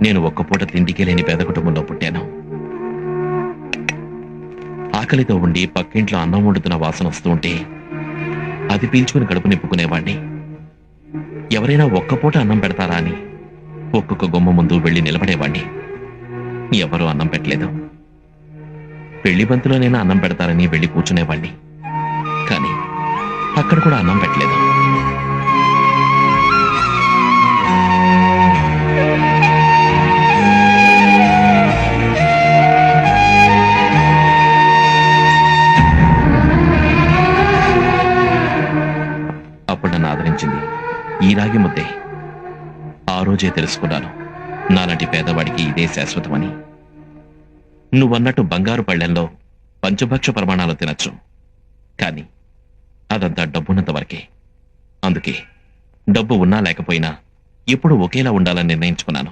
నేను ఒక్కపూట తిండికే లేని పేద కుటుంబంలో పుట్టాను. ఆకలితో ఉండి పక్కింట్లో అన్నం వండుతున్న వాసన వస్తూ ఉంటే అది పీల్చుకుని కడుపు నింపుకునేవాణ్ణి. ఎవరైనా ఒక్కపూట అన్నం పెడతారా అని ఒక్కొక్క గుమ్మ ముందు వెళ్లి నిలబడేవాణ్ణి. ఎవరూ అన్నం పెట్టలేదు. పెళ్లి బంతిలోనైనా అన్నం పెడతారని వెళ్లి కూర్చునేవాణ్ణి. కానీ అక్కడ కూడా అన్నం పెట్టలేదు. అప్పుడు నన్ను ఆదరించింది ఈ రాగి ముద్దే. ఆ రోజే తెలుసుకున్నాను నాలాంటి పేదవాడికి ఇదే శాశ్వతమని. నువ్వన్నట్టు బంగారు పళ్ళెంలో పంచభక్ష ప్రమాణాలు తినచ్చు, కానీ అదంతా డబ్బున్నంత వరకే. అందుకే డబ్బు ఉన్నా లేకపోయినా ఎప్పుడూ ఒకేలా ఉండాలని నిర్ణయించుకున్నాను.